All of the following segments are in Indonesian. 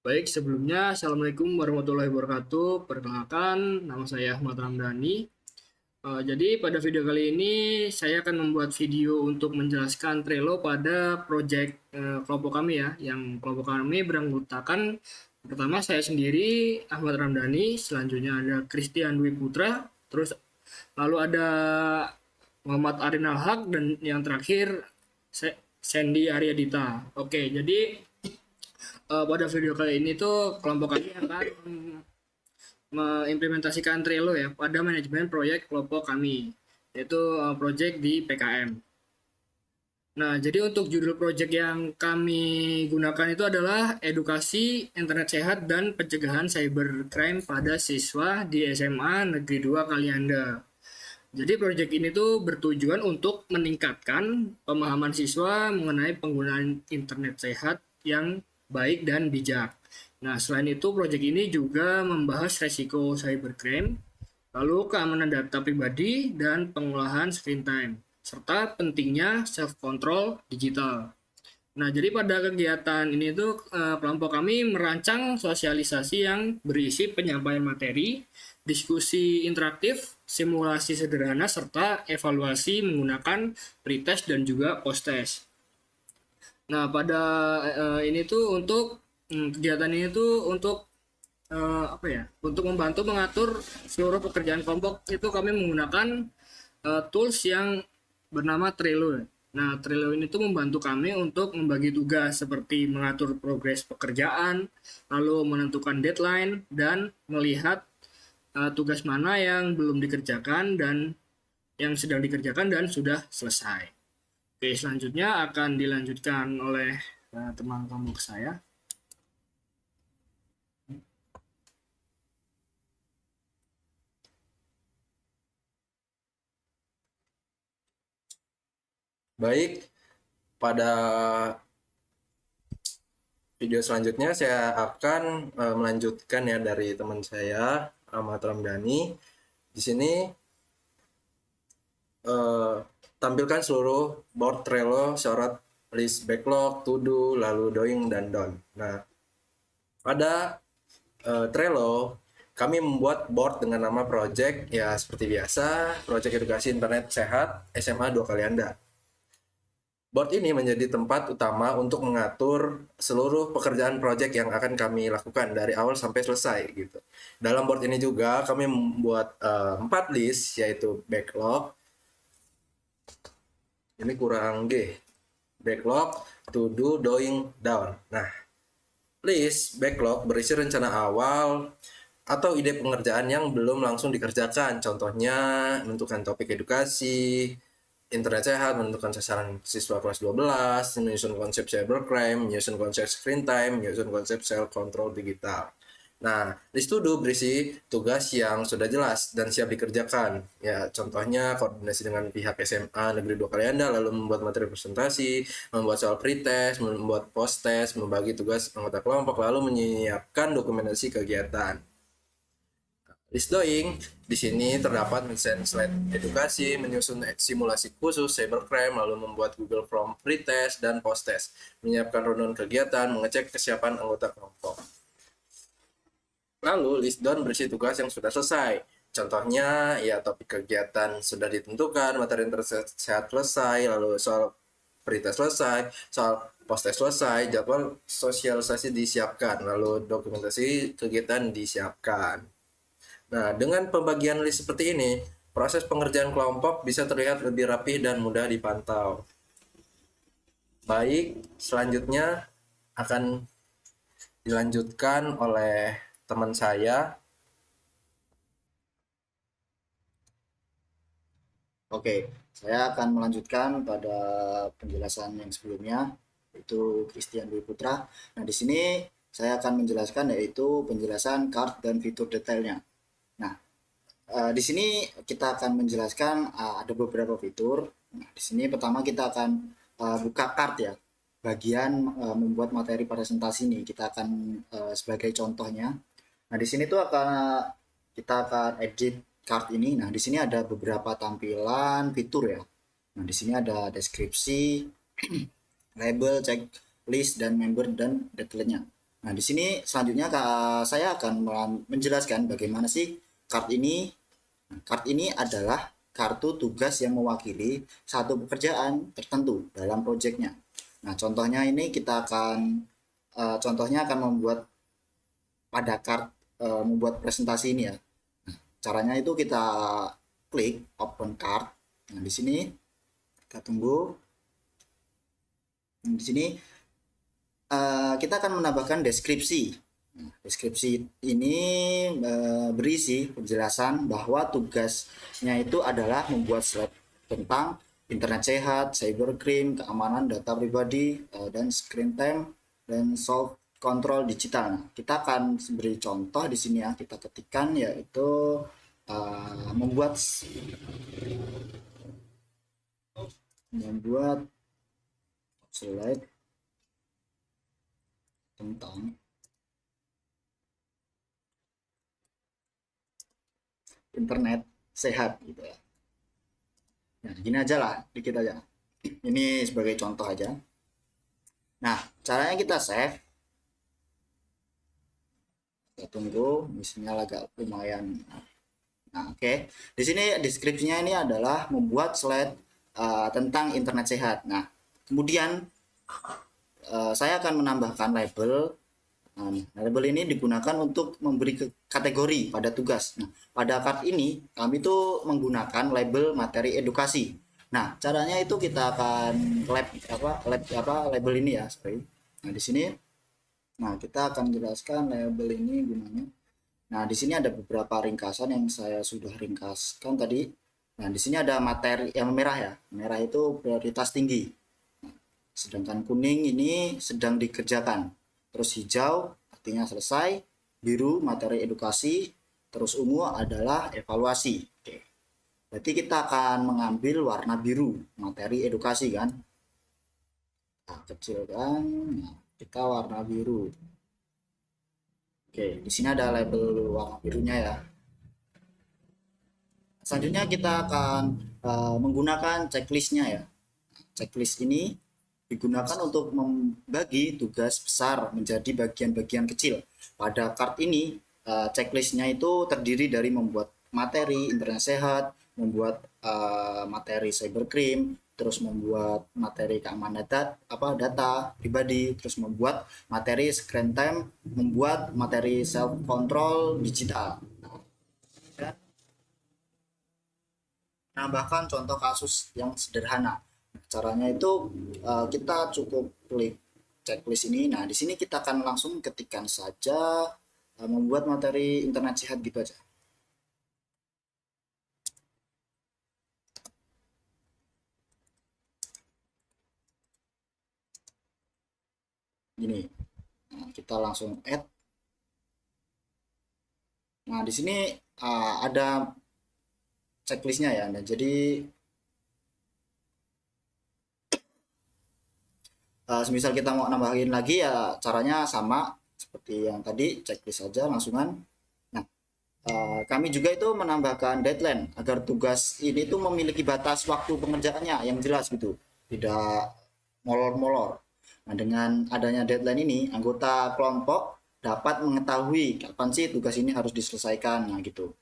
Baik, sebelumnya Assalamualaikum warahmatullahi wabarakatuh. Perkenalkan, nama saya Ahmad Ramdhani. Jadi pada video kali ini saya akan membuat video untuk menjelaskan Trello pada proyek kelompok kami ya. Yang kelompok kami beranggotakan pertama saya sendiri Ahmad Ramdhani, selanjutnya ada Christian Dwi Putra, terus lalu ada Muhammad Arin Al-Haq dan yang terakhir Sandy Aryadita. Oke, jadi pada video kali ini tuh kelompok kami akan mengimplementasikan Trello ya pada manajemen proyek kelompok kami, yaitu proyek di PKM. Nah, jadi untuk judul proyek yang kami gunakan itu adalah edukasi internet sehat dan pencegahan cybercrime pada siswa di SMA Negeri 2 Kalianda. Jadi proyek ini tuh bertujuan untuk meningkatkan pemahaman siswa mengenai penggunaan internet sehat yang baik dan bijak. Nah, selain itu proyek ini juga membahas resiko cybercrime, lalu keamanan data pribadi dan pengolahan screen time, serta pentingnya self-control digital. Nah, jadi pada kegiatan ini tuh kelompok kami merancang sosialisasi yang berisi penyampaian materi, diskusi interaktif, simulasi sederhana, serta evaluasi menggunakan pretest dan juga post-test. Nah, pada ini tuh untuk kegiatan ini tuh untuk apa ya? Untuk membantu mengatur seluruh pekerjaan kelompok itu kami menggunakan tools yang bernama Trello. Nah, Trello ini tuh membantu kami untuk membagi tugas seperti mengatur progres pekerjaan, lalu menentukan deadline dan melihat tugas mana yang belum dikerjakan dan yang sedang dikerjakan dan sudah selesai. Oke, selanjutnya akan dilanjutkan oleh teman kelompok saya. Baik, pada video selanjutnya saya akan melanjutkan ya dari teman saya Ahmad Ramdhani. Di sini tampilkan seluruh board Trello, sorot list backlog, to do, lalu doing dan done. Nah, pada Trello kami membuat board dengan nama project ya seperti biasa, project edukasi internet sehat SMA 2 Kalianda. Board ini menjadi tempat utama untuk mengatur seluruh pekerjaan proyek yang akan kami lakukan dari awal sampai selesai gitu. Dalam board ini juga kami membuat 4 list yaitu backlog. Ini kurang G. Backlog, to do, doing, down. Nah, list backlog berisi rencana awal atau ide pengerjaan yang belum langsung dikerjakan. Contohnya menentukan topik edukasi, internet sehat, menentukan sasaran siswa kelas 12, menyusun konsep cybercrime, menyusun konsep screen time, menyusun konsep self control digital. Nah, list to do berisi tugas yang sudah jelas dan siap dikerjakan. Ya, contohnya koordinasi dengan pihak SMA Negeri 2 Kalianda, lalu membuat materi presentasi, membuat soal pretest, membuat post test, membagi tugas anggota kelompok, lalu menyiapkan dokumentasi kegiatan. List doing, di sini terdapat mendesain slide edukasi, menyusun simulasi khusus cybercrime, lalu membuat Google Form pretest dan post test, menyiapkan runun kegiatan, mengecek kesiapan anggota kelompok. Lalu list done berisi tugas yang sudah selesai. Contohnya ya topik kegiatan sudah ditentukan, materi sehat selesai, lalu soal pretest selesai, soal post test selesai, jadwal sosialisasi disiapkan, lalu dokumentasi kegiatan disiapkan. Nah, dengan pembagian list seperti ini, proses pengerjaan kelompok bisa terlihat lebih rapi dan mudah dipantau. Baik, selanjutnya akan dilanjutkan oleh teman saya. Oke, saya akan melanjutkan pada penjelasan yang sebelumnya, yaitu Christian Dwi Putra. Nah, di sini saya akan menjelaskan yaitu penjelasan card dan fitur detailnya. Nah, di sini kita akan menjelaskan ada beberapa fitur. Nah, di sini pertama kita akan buka card ya. Bagian membuat materi presentasi ini kita akan sebagai contohnya. Nah, di sini tuh kita akan edit card ini. Nah, di sini ada beberapa tampilan fitur ya. Nah, di sini ada deskripsi, label, checklist, dan member dan detailnya. Nah, di sini selanjutnya saya akan menjelaskan bagaimana sih card ini. Nah, card ini adalah kartu tugas yang mewakili satu pekerjaan tertentu dalam proyeknya. Nah, contohnya ini kita akan contohnya akan membuat pada card membuat presentasi ini ya. Nah, caranya itu kita klik open card. Nah, di sini kita tunggu. Di sini kita akan menambahkan deskripsi. Nah, deskripsi ini berisi penjelasan bahwa tugasnya itu adalah membuat slide tentang internet sehat, cybercrime, keamanan data pribadi, dan screen time dan soft control digital. Nah, kita akan beri contoh di sini ya, kita ketikkan yaitu membuat slide tentang internet sehat gitu ya. Nah, gini aja lah, dikit aja. Ini sebagai contoh aja. Nah, caranya kita save. Kita tunggu, misalnya agak lumayan. Nah, oke. Di sini deskripsinya ini adalah membuat slide tentang internet sehat. Nah, kemudian saya akan menambahkan label. Nah, label ini digunakan untuk memberi kategori pada tugas. Nah, pada card ini kami tuh menggunakan label materi edukasi. Nah, caranya itu kita akan label ini ya, sorry. Nah, di sini kita akan jelaskan label ini gunanya. Nah, di sini ada beberapa ringkasan yang saya sudah ringkaskan tadi. Nah, di sini ada materi yang merah ya. Merah itu prioritas tinggi. Sedangkan kuning ini sedang dikerjakan. Terus hijau artinya selesai, biru materi edukasi, terus ungu adalah evaluasi. Oke. Berarti kita akan mengambil warna biru, materi edukasi kan. Nah, kecilkan, nah, kita warna biru. Oke, di sini ada label warna birunya ya. Selanjutnya kita akan menggunakan checklistnya ya. Checklist ini digunakan untuk membagi tugas besar menjadi bagian-bagian kecil. Pada card ini, checklistnya itu terdiri dari membuat materi internet sehat, membuat materi cybercrime, terus membuat materi keamanan data pribadi, terus membuat materi screen time, membuat materi self control digital. Dan menambahkan contoh kasus yang sederhana. Caranya itu kita cukup klik checklist ini. Nah, di sini kita akan langsung ketikkan saja membuat materi internet sehat gitu aja. Gini. Nah, kita langsung add. Nah, di sini ada checklistnya ya. Nah, jadi semisal kita mau nambahin lagi ya caranya sama seperti yang tadi, checklist saja langsungan. Nah, kami juga itu menambahkan deadline agar tugas ini tuh memiliki batas waktu pengerjaannya yang jelas gitu, tidak molor-molor. Nah, dengan adanya deadline ini anggota kelompok dapat mengetahui kapan sih tugas ini harus diselesaikan. Nah, gitu.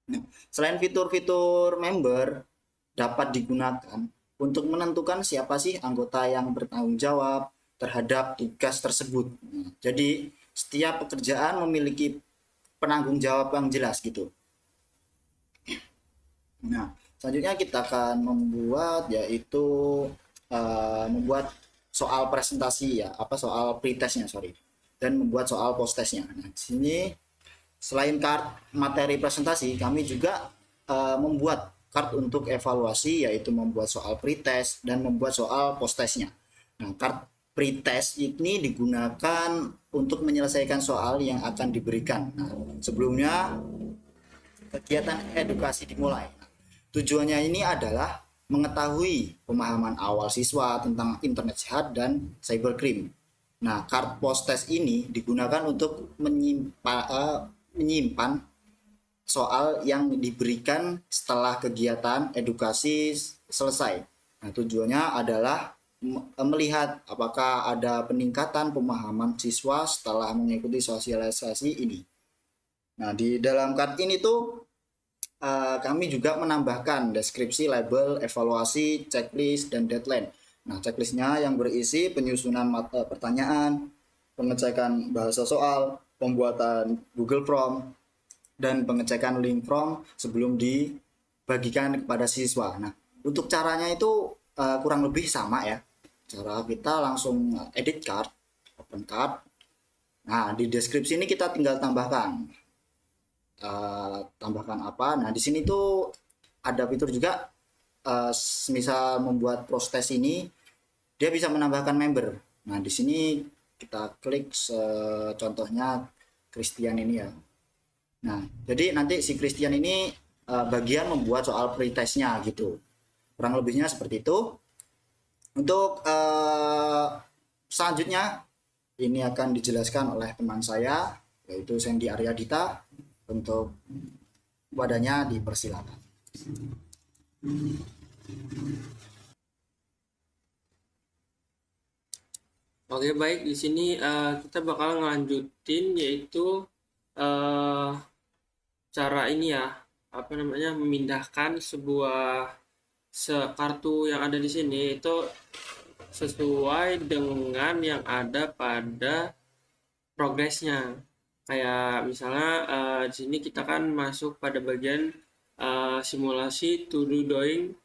Nah, selain fitur-fitur member dapat digunakan untuk menentukan siapa sih anggota yang bertanggung jawab terhadap tugas tersebut. Nah, jadi setiap pekerjaan memiliki penanggung jawab yang jelas gitu. Nah, selanjutnya kita akan membuat yaitu membuat soal presentasi ya, soal pretestnya sorry, dan membuat soal post-testnya. Nah, di sini selain materi presentasi, kami juga membuat card untuk evaluasi yaitu membuat soal pretest dan membuat soal post-testnya. Nah, card pretest ini digunakan untuk menyelesaikan soal yang akan diberikan. Nah, sebelumnya kegiatan edukasi dimulai. Tujuannya ini adalah mengetahui pemahaman awal siswa tentang internet sehat dan cybercrime. Nah, card post-test ini digunakan untuk menyimpan soal yang diberikan setelah kegiatan edukasi selesai. Nah, tujuannya adalah melihat apakah ada peningkatan pemahaman siswa setelah mengikuti sosialisasi ini. Nah, di dalam card ini tuh kami juga menambahkan deskripsi, label, evaluasi, checklist, dan deadline. Nah, checklistnya yang berisi penyusunan pertanyaan, pengecekan bahasa soal, pembuatan Google Form, dan pengecekan link form sebelum dibagikan kepada siswa. Nah, untuk caranya itu kurang lebih sama ya. Cara kita langsung edit card, open card. Nah, di deskripsi ini kita tinggal tambahkan apa. Nah, di sini tuh ada fitur juga, misal membuat proses ini dia bisa menambahkan member. Nah, di sini kita klik contohnya Christian ini ya. Nah, jadi nanti si Christian ini bagian membuat soal pretestnya gitu. Kurang lebihnya seperti itu. Untuk selanjutnya ini akan dijelaskan oleh teman saya yaitu Sandy Aryadita. Untuk wadahnya dipersilakan. Oke, baik. Di sini kita bakal ngelanjutin yaitu eh, cara ini ya, apa namanya, memindahkan sebuah kartu yang ada di sini itu sesuai dengan yang ada pada progresnya. Kayak misalnya di sini kita kan masuk pada bagian simulasi to do doing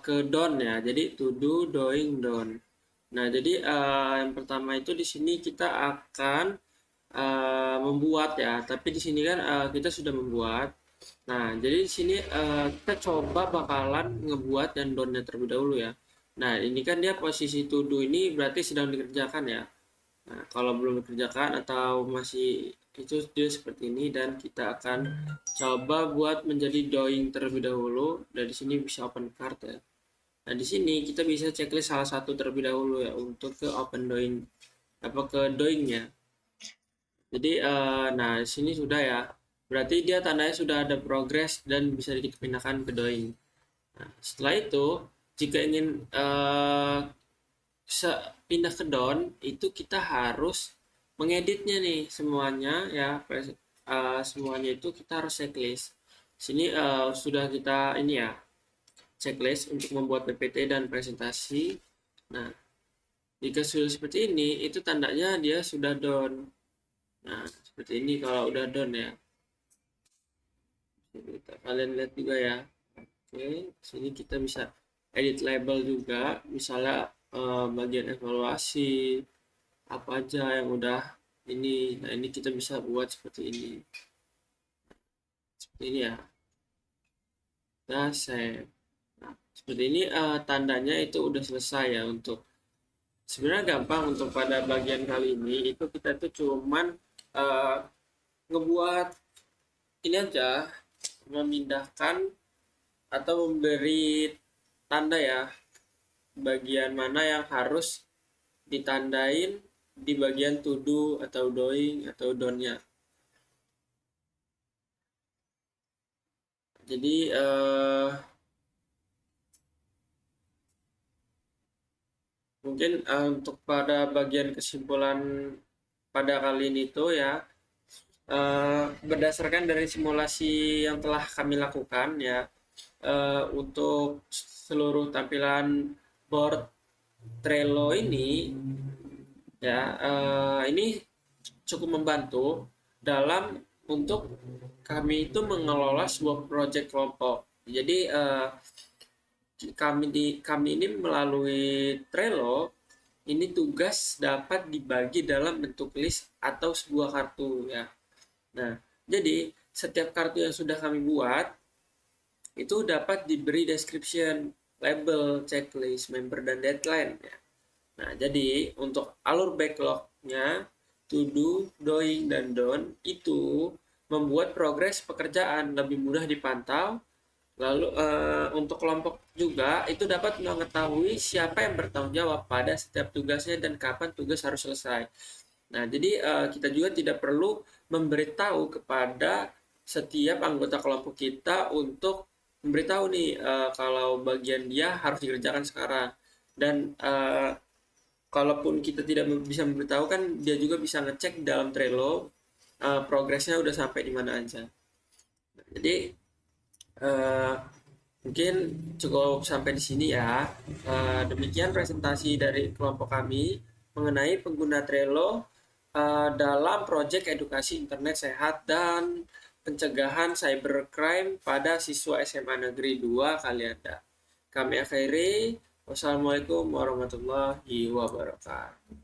ke done ya. Jadi to do doing done. Nah, jadi yang pertama itu di sini kita akan membuat ya. Tapi di sini kan kita sudah membuat. Nah, jadi di sini kita coba bakalan ngebuat dan done-nya terlebih dahulu ya. Nah, ini kan dia posisi to do ini berarti sedang dikerjakan ya. Nah, kalau belum dikerjakan atau masih itu dia seperti ini dan kita akan coba buat menjadi doing terlebih dahulu. Dan di sini bisa open card ya. Nah, di sini kita bisa checklist salah satu terlebih dahulu ya untuk ke open doing apa ke doingnya. Jadi nah di sini sudah ya. Berarti dia tandanya sudah ada progress dan bisa dipindahkan ke doing. Nah, setelah itu jika ingin pindah ke down itu kita harus mengeditnya nih semuanya ya. Semuanya itu kita harus checklist. Sini sudah kita ini ya checklist untuk membuat PPT dan presentasi. Nah, jika sudah seperti ini, itu tandanya dia sudah done. Nah, seperti ini kalau udah done ya. Kalian lihat juga ya. Oke, sini kita bisa edit label juga. Misalnya bagian evaluasi, apa aja yang udah ini. Nah, ini kita bisa buat seperti ini. Seperti ini ya. Kita save. Nah, seperti ini tandanya itu udah selesai ya. Untuk sebenarnya gampang untuk pada bagian kali ini itu kita tuh cuman ngebuat ini aja, memindahkan atau memberi tanda ya bagian mana yang harus ditandain di bagian to do atau doing atau done-nya. Jadi mungkin untuk pada bagian kesimpulan pada kali ini tuh ya berdasarkan dari simulasi yang telah kami lakukan ya untuk seluruh tampilan board Trello ini ya ini cukup membantu dalam untuk kami itu mengelola sebuah proyek kelompok. Jadi kami ini melalui Trello ini tugas dapat dibagi dalam bentuk list atau sebuah kartu ya. Nah, jadi setiap kartu yang sudah kami buat itu dapat diberi description, label, checklist, member, dan deadline ya. Nah, jadi untuk alur backlognya to do, doing, dan done itu membuat progres pekerjaan lebih mudah dipantau. Lalu untuk kelompok juga itu dapat mengetahui siapa yang bertanggung jawab pada setiap tugasnya dan kapan tugas harus selesai. Nah, jadi kita juga tidak perlu memberitahu kepada setiap anggota kelompok kita untuk memberitahu nih kalau bagian dia harus dikerjakan sekarang. Dan kalaupun kita tidak bisa memberitahu kan dia juga bisa ngecek di dalam Trello progresnya udah sampai di mana aja. Jadi mungkin cukup sampai di sini ya. Demikian presentasi dari kelompok kami mengenai pengguna Trello dalam proyek edukasi internet sehat dan pencegahan cybercrime pada siswa SMA Negeri 2 Kalianda. Kami akhiri. Wassalamualaikum warahmatullahi wabarakatuh.